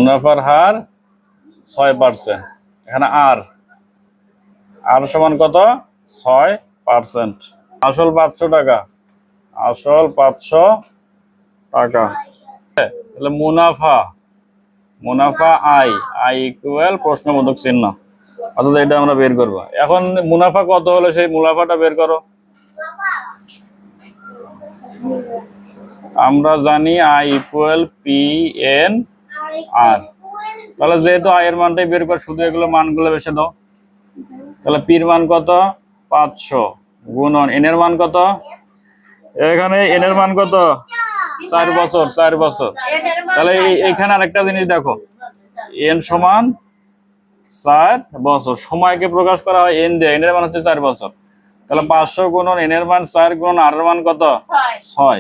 মুনাফার হার 6%। এখানে আর সমান কত? 6%। আসল 500 টাকা, আসল 500 টাকা। তাহলে মুনাফা আই ইকুয়াল প্রশ্নবোধক চিহ্ন, অর্থাৎ এটা আমরা বের করব। এখন মুনাফা কত হলে সেই মুনাফাটা বের করো। আমরা জানি আই ইকুয়াল পি এন আর। তাহলে যেহেতু আই এর মানটাই বের কর, শুধু এগুলো মানগুলো বেশি দাও। তাহলে পির মান কত? 500 গুণন এন এর মান কত? এখানে এন এর মান কত? 4 বছর, 4 বছর। তাহলে এইখানে আরেকটা জিনিস দেখো, এন সমান 4 বছর। সময়কে প্রকাশ করা হয় এন দিয়ে, এন এর মান হচ্ছে 4 বছর। তাহলে 500 গুণন এন এর মান 4 গুণন আর এর মান কত? 6।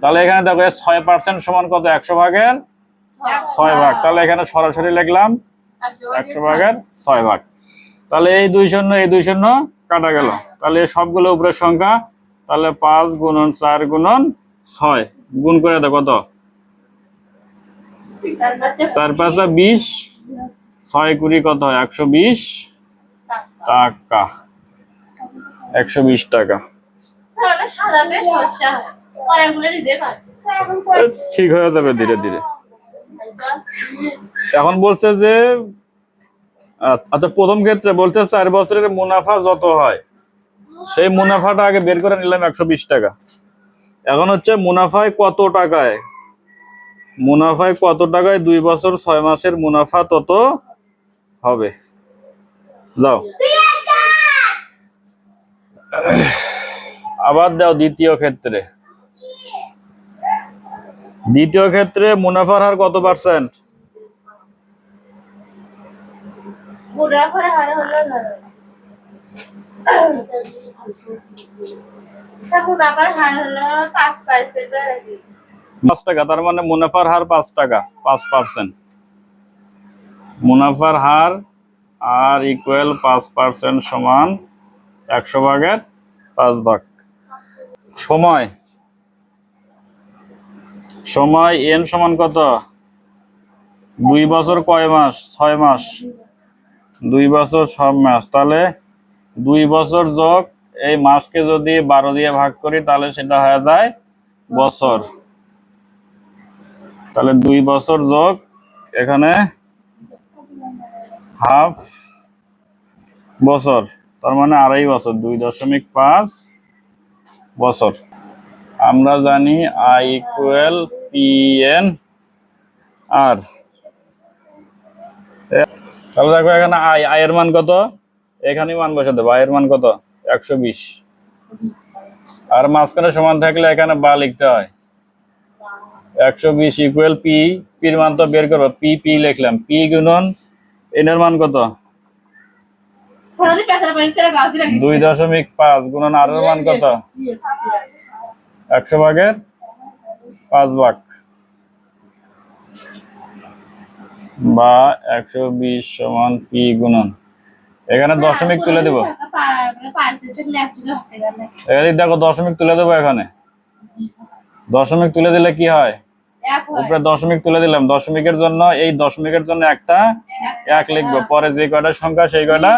তাহলে এখানে দেখো 6% সমান কত? 100 ভাগের 6 ভাগ। তাহলে এখানে সরাসরি লিখলাম 100 ভাগের 6 ভাগ। তাহলে এই 2 শূন্য এই 2 শূন্য কাটা গেল। তাহলে সবগুলো উপরের সংখ্যা। তাহলে 5 গুণন 4 গুণন 6 গুণ করে দাও কত? 4 5 20, 6 কুড়ি কত হয়? 120 টাকা। 120 টাকা। ঠিক হয়ে যাবে ধীরে ধীরে। এখন বলছে যে আচ্ছা, প্রথম ক্ষেত্রে বলছে 4 বছরের মুনাফা যত হয় সেই মুনাফাটা আগে বের করে নিলাম 120 টাকা। এখন হচ্ছে মুনাফায় কত টাকায়, 2 বছর 6 মাসের মুনাফা তত হবে। যাও আবার দাও দ্বিতীয় ক্ষেত্রে মুনাফার হার কত পার্সেন্ট? মুনাফার হার হলো 5 টাকা। তার মানে মুনাফার হার 5 টাকা, 5%। মুনাফার হার আর ইকুয়াল 5% সমান 100 ভাগের 5 ভাগ। সময় এন সমান কত? 2 বছর কয় মাস? 6 মাস। 2 বছর 6 মাস। তাহলে 2 বছর যোগ এই মাসকে যদি 12 দিয়ে ভাগ করি তাহলে সেটা হয়ে যায় বছর। তাহলে 2 বছর যোগ এখানে হাফ বছর, তার মানে 2.5 বছর, 2.5 বছর। আমরা জানি আই ইকুয়াল পি এন আর। তাহলে দেখো এখানে আই এর মান কত? এখানে মান বসে দেবো। আই এর মান কত? 120। আর মাঝখানে সমান থাকলে এখানে বা লিখতে হয়। 120 ইকুয়াল পির মান তো বের করবো। পি লিখলাম। পি গুণন এন এর মান কত? 2.5 গুণন আর এর মান কত? 100 ভাগের 5 ভাগ, বা 120 সমান পি গুণন এখানে দশমিক তুলে দেবো। এখানে দেখো দশমিক তুলে দেবো। এখানে দশমিক তুলে দিলে কি হয়? উপরে দশমিক তুলে দিলাম। দশমিকের জন্য এই দশমিকের জন্য একটা 1 লিখবো, পরে যে কয়টা সংখ্যা সেই কয়টা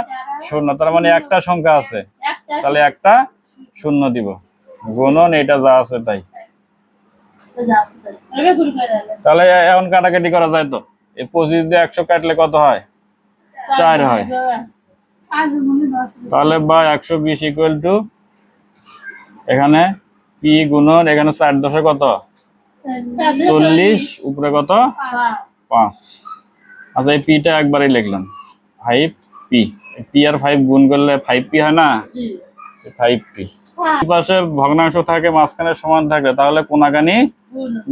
শূন্য। তার মানে একটা সংখ্যা আছে, তাহলে একটা শূন্য দিব। গুণন এটা যা আছে তাই। তাহলে এখন কাটাকাটি করা যায় তো। এই 25 দিয়ে 100 কাটলে কত হয়? 4 হয়। তাহলে বা 120 ইকুয়াল টু এখানে পি গুণন এখানে 4 দশে কত? 40, উপরে কত? 5। আচ্ছা, এই পিটা একবারই লিখলাম 5p। পি আর 5 গুণ করলে 5p হয় না? 5p। পাশে ভগ্নাংশ থাকে, মাঝখানে সমান থাকে, তাহলে কোনাকানি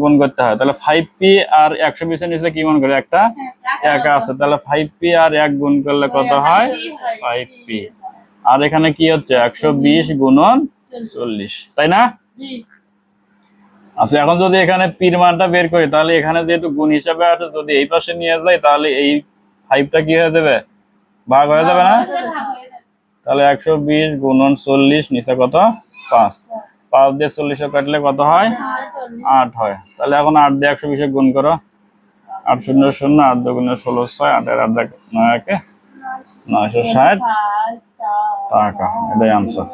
গুণ করতে হয়। তাহলে 5p আর 120 এর নিচে কি গুণ করে? একটা 1 আছে। তাহলে 5p আর 1 গুণ করলে কত হয়? 5p। আর এখানে কি হচ্ছে? 120 গুণন 40, তাই না? আচ্ছা, এখন যদি এখানে পির মানটা বের করি তাহলে এখানে যেহেতু গুণ হিসাবে আছে, যদি এই পাশে নিয়ে যাই তাহলে এই 5টা কি হয়ে যাবে? ভাগ হয়ে যাবে না? তাহলে 120 গুণন 40 নিচে কত? 5। 5 দিয়ে 40 কাটলে কত হয়? 8 হয়। তাহলে এখন 8 দিয়ে 120 গুণ করো। 8 শূন্য শূন্য 8 দুগুণে 16 6 8 এর 8 9 একে 960 টাকা। এটাই আনসার।